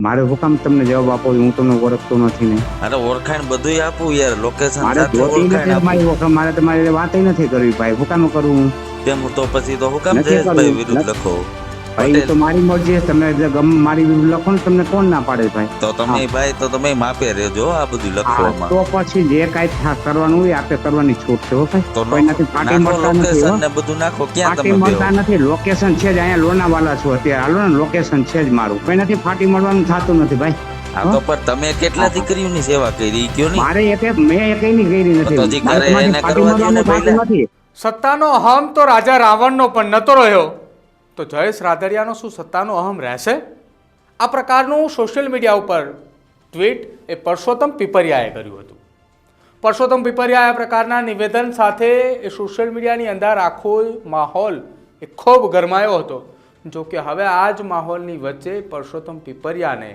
મારે હું કામ તમને જવાબ આપો? હું તમને ઓળખતો નથી ને. અરે ઓળખાણ બધુંય આપું યાર, લોકેશન મારે સાથે જોતી ઓળખાણ નથી આપું. મારી વખત, મારે તમારી વાત નથી કરવી ભાઈ. હું કામ કરું હું? કેમ તો પછી તો હું કામ નથી જયેશભાઈ કરવું. વિરુદ્ધ લખો? ભાઈ એ તો મારી મરજી છે. તમે જે મારી વિરુદ્ધ લખો ને, તમને કોણ ના પાડે ભાઈ? તો તમે ભાઈ તો તમે માપે રહેજો આ બધું હા, લખવામાં. તો પછી જે કાંઈ કરવાનું હોય આપણે કરવાની છૂટ છે હો ભાઈ. તો કોઈનાથી ફાટી નાખો મળતા નથી હો. લોકેશન ને બધું નાખો. ક્યાં ફાટી તમે મળતા બેહો? નથી. લોકેશન છે જ અહીંયા લોનાવાલા છું અત્યારે. હાલો ને, લોકેશન છે જ મારું. કોઈનાથી ફાટી મળવાનું થતું નથી ભાઈ. આ તો પણ તમે કેટલા દીકરીઓની સેવા કરી કયો નહીં? મારે મેં એકઈની કરી નથી. તો હજી મારે કરે તમારી એને ફાટી કરવા દ્યો ને મળવાનું થતું પહેલા. નથી. સત્તાનો અહમ તો રાજા રાવણનો પણ નહોતો રહ્યો, તો જયેશ રાદડિયાનો શું સત્તાનો અહમ રહેશે? આ પ્રકારનું સોશિયલ મીડિયા ઉપર ટ્વીટ એ પરસોત્તમ પીપરિયાએ કર્યું હતું. પરસોત્તમ પીપરિયા આ પ્રકારના નિવેદન સાથે એ સોશિયલ મીડિયાની અંદર આખો માહોલ એ ખૂબ ગરમાયો હતો. જો કે હવે આ જ માહોલની વચ્ચે પરસોત્તમ પીપરિયાને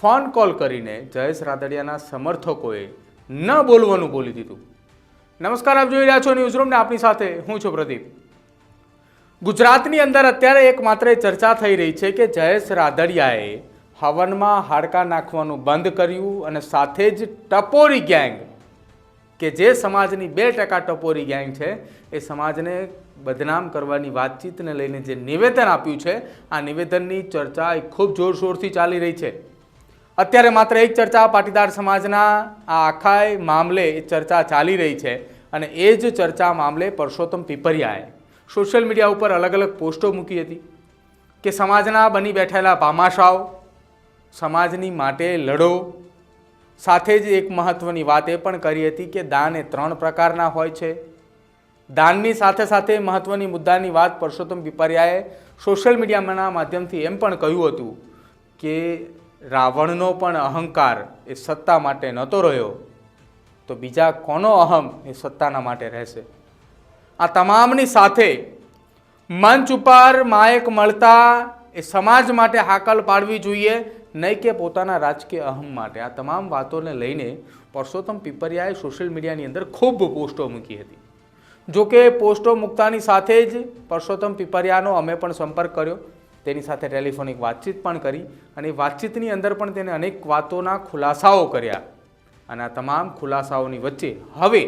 ફોન કોલ કરીને જયેશ રાદડિયાના સમર્થકોએ ન બોલવાનું બોલી દીધું. નમસ્કાર, આપ જોઈ રહ્યા છો ન્યૂઝરૂમ ને આપની સાથે હું છું પ્રદીપ. ગુજરાતની અંદર અત્યારે એકમાત્ર ચર્ચા થઈ રહી છે કે જયેશ રાદડિયાએ હવનમાં હાડકાં નાખવાનું બંધ કર્યું અને સાથે જ ટપોરી ગેંગ, કે જે સમાજની 2% ટપોરી ગેંગ છે, એ સમાજને બદનામ કરવાની વાતચીતને લઈને જે નિવેદન આપ્યું છે, આ નિવેદનની ચર્ચા એ ખૂબ જોરશોરથી ચાલી રહી છે. અત્યારે માત્ર એક ચર્ચા પાટીદાર સમાજના આ આખા મામલે એ ચર્ચા ચાલી રહી છે અને એ જ ચર્ચા મામલે પરસોત્તમ પીપરિયાએ સોશિયલ મીડિયા ઉપર અલગ અલગ પોસ્ટો મૂકી હતી કે સમાજના બની બેઠેલા ભામાશાઓ, સમાજની માટે લડો. સાથે જ એક મહત્ત્વની વાત એ પણ કરી હતી કે દાન એ 3 પ્રકારના હોય છે. દાનની સાથે સાથે મહત્ત્વની મુદ્દાની વાત પરસોત્તમ પીપરિયાએ સોશિયલ મીડિયાના માધ્યમથી એમ પણ કહ્યું હતું કે રાવણનો પણ અહંકાર એ સત્તા માટે નહોતો રહ્યો, તો બીજા કોનો અહમ એ સત્તાના માટે રહેશે? આ તમામની સાથે મંચ ઉપર માયક મળતા એ સમાજ માટે હાકલ પાડવી જોઈએ, નહીં કે પોતાના રાજકીય અહમ માટે. આ તમામ વાતોને લઈને પરસોત્તમ પીપરિયાએ સોશિયલ મીડિયાની અંદર ખૂબ પોસ્ટો મૂકી હતી. જો કે પોસ્ટો મૂકતાની સાથે જ પરસોત્તમ પીપરિયાનો અમે પણ સંપર્ક કર્યો, તેની સાથે ટેલિફોનિક વાતચીત પણ કરી અને એ વાતચીતની અંદર પણ તેને અનેક વાતોના ખુલાસાઓ કર્યા. અને આ તમામ ખુલાસાઓની વચ્ચે હવે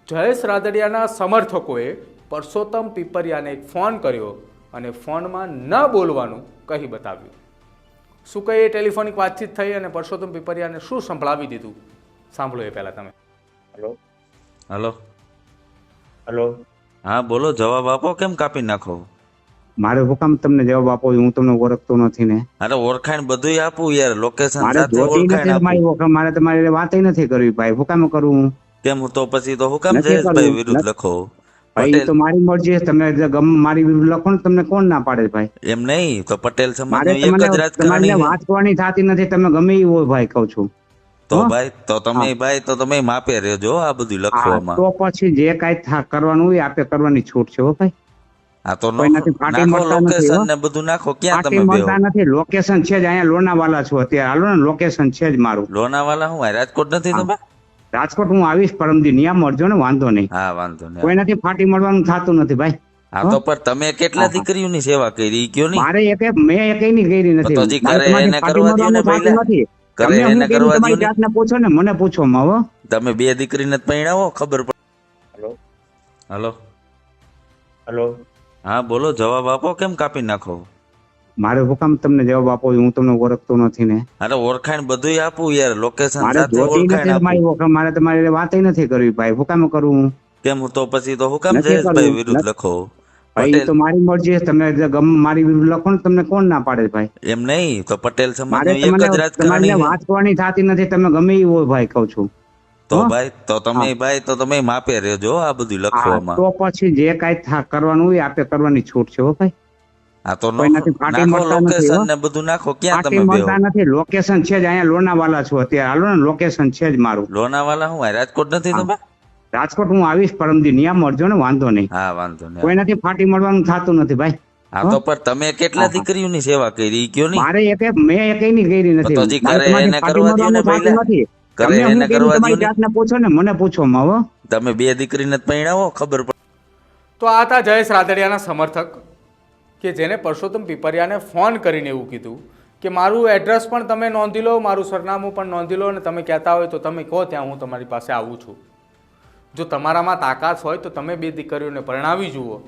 જયેશ રાદડિયાના સમર્થકોએ પરસોત્તમ પીપરિયાને એક ફોન કર્યો અને ફોનમાં ન બોલવાનું કહી બતાવ્યું. શું કઈ ટેલિફોનિક વાતચીત થઈ અને પરસોત્તમ પીપરિયાને શું સંભળાવી દીધું, સાંભળો એ પહેલાં તમે. Hello hello. હલો. હા બોલો, જવાબ આપો. કેમ કાપી નાખો? મારે હું કામ તમને જવાબ આપો? હું તમને ઓળખતો નથી ને. અરે ઓળખાણ બધુંય આપું યાર, લોકેશન મારે સાથે જોતી ઓળખાણ નથી મારી આપું. વખત, મારે તમારી વાત નથી કરવી ભાઈ. હું કામ કરું હું? કેમ તો પછી તો હું કામ નથી જયેશભાઈ કરવું. વિરુદ્ધ લખો? ભાઈ એ તો મારી મરજી છે. તમે જે મારી વિરુદ્ધ લખો ને, તમને કોણ ના પાડે ભાઈ? એમ નહીં તો પટેલ મારે સમાજનો એક જ તમારે રાજકારણી છે. વાત કરવાની થતી નથી. તમે ગમે એ હોય ભાઈ, કહું છું. તો ભાઈ તો તમે માપે રહેજો આ બધું હા, લખવામાં. તો પછી જે કાંઈ કરવાનું હોય આપણે કરવાની છૂટ છે હો ભાઈ. આ તો કોઈનાથી ફાટી નાખો મળતા નથી લોકેશન હો. ને બધું નાખો. ક્યાં ફાટી તમે બેહો? મળતા નથી. લોકેશન છે જ અહીંયા લોનાવાલા છું અત્યારે. હાલો ને, લોકેશન છે જ મારું. લોનાવાલા હું રાજકોટ નથી તમે? રાજકોટ હું આવીશ પરમદી, ન્યા મળજો ને, વાંધો નહીં. હા વાંધો નહીં. કોઈનાથી ફાટી મળવાનું થતું નથી ભાઈ. હા તો પણ તમે કેટલા દીકરીઓની સેવા કરી કયો નહીં? મારે મેં એકઈની કરી નથી. તો હજી મારે કરે તમારી એને ફાટી કરવા દ્યો ને મળવાનું થતું પહેલા. નથી. કરે તમે હું એને કીધું કરવા તમારી દ્યો ને. જાતને પૂછો ને, મને પૂછો માં હો. તમે 2 દીકરીને જ પરણાવો, ખબર પડે. હલો. હલો. હલો. હા બોલો, જવાબ આપો. કેમ કાપી નાખો? મારે હું કામ તમને જવાબ આપો? હું તમને ઓળખતો નથી ને. અરે ઓળખાણ બધુંય આપું યાર, લોકેશન મારે સાથે જોતી ઓળખાણ નથી મારી આપું. વખત, મારે તમારી વાત નથી કરવી ભાઈ. હું કામ કરું હું? કેમ તો પછી તો હું કામ નથી જયેશભાઈ કરવું. વિરુદ્ધ લખો? ભાઈ એ તો મારી મરજી છે. તમે જે મારી વિરુદ્ધ લખો ને, તમને કોણ ના પાડે ભાઈ? એમ નહીં તો પટેલ મારે સમાજનો એક જ તમારી રાજકારણી છે. વાત કરવાની થતી નથી. તમે ગમે એ હોય ભાઈ, કહું છું. તો ભાઈ તો તમે માપે રહેજો આ બધું હા, લખવામાં. તો પછી જે કાંઈ કરવાનું હોય આપણે કરવાની છૂટ છે હો ભાઈ. આ તો કોઈનાથી ફાટી નાખો મળતા નથી લોકેશન હો. ને બધું નાખો. ક્યાં ફાટી તમે બેહો? મળતા નથી. લોકેશન છે જ અહીંયા લોનાવાલા છું અત્યારે. હાલો ને, લોકેશન છે જ મારું. લોનાવાલા હું રાજકોટ નથી તમે? રાજકોટ હું આવીશ પરમદી, ન્યા મળજો ને, વાંધો નહીં. હા વાંધો નહીં. કોઈનાથી ફાટી મળવાનું થતું નથી ભાઈ. હા તો પણ તમે કેટલા દીકરીઓની સેવા કરી કયો નહીં? મારે મેં એકઈની કરી નથી. તો હજી મારે કરે તમારી એને ફાટી કરવા દ્યો ને મળવાનું થતું પહેલા. નથી. કરે તમે હું એને કીધું કરવા તમારી દ્યો ને. જાતને પૂછો ને, મને પૂછો માં હો. તમે 2 દીકરીને જ પરણાવો, ખબર પડે. તો આ હતા જયેશ રાદડિયાના સમર્થક કે જેને પરસોત્તમ પીપરિયાને ફોન કરીને એવું કીધું કે મારું એડ્રેસ પણ તમે નોંધી લો, મારું સરનામું પણ નોંધી લો, અને તમે કહેતા હોય તો તમે કહો ત્યાં હું તમારી પાસે આવું છું. જો તમારામાં તાકાત હોય તો તમે 2 દીકરીઓને પરણાવી જુઓ.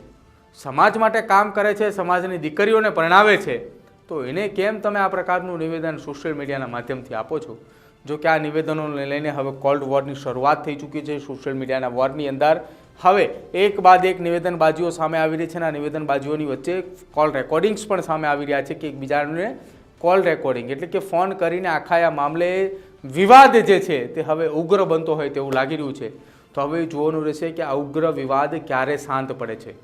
સમાજ માટે કામ કરે છે, સમાજની દીકરીઓને પરણાવે છે, તો એને કેમ તમે આ પ્રકારનું નિવેદન સોશિયલ મીડિયાના માધ્યમથી આપો છો? જો કે આ નિવેદનોને લઈને હવે કોલ્ડ વોરની શરૂઆત થઈ ચૂકી છે. સોશિયલ મીડિયાના વોરની અંદર હવે એક બાદ એક નિવેદનબાજીઓ સામે આવી રહી છે, અને આ નિવેદનબાજીઓની વચ્ચે કોલ રેકોર્ડિંગ્સ પણ સામે આવી રહ્યા છે, કે એકબીજાને કોલ રેકોર્ડિંગ એટલે કે ફોન કરીને આખા આ મામલે વિવાદ જે છે તે હવે ઉગ્ર બનતો હોય તેવું લાગી રહ્યું છે. તો હવે જોવાનું રહેશે કે આ ઉગ્ર વિવાદ ક્યારે શાંત પડે છે.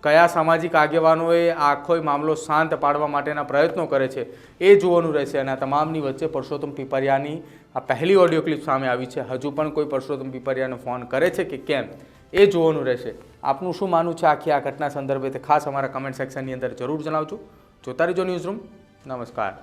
કયા સામાજિક આગેવાનોએ આખો મામલો શાંત પાડવા માટેના પ્રયત્નો કરે છે એ જોવાનું રહેશે. અને આ તમામની વચ્ચે પરસોત્તમ પીપરિયાની આ પહેલી ઓડિયો ક્લિપ સામે આવી છે. હજુ પણ કોઈ પરસોત્તમ પીપરિયાને ફોન કરે છે કે કેમ એ જોવાનું રહેશે. આપનું શું માનવું છે આખી આ ઘટના સંદર્ભે તે ખાસ અમારા કમેન્ટ સેક્શનની અંદર જરૂર જણાવજો. જોતા રહેજો ન્યૂઝરૂમ. નમસ્કાર.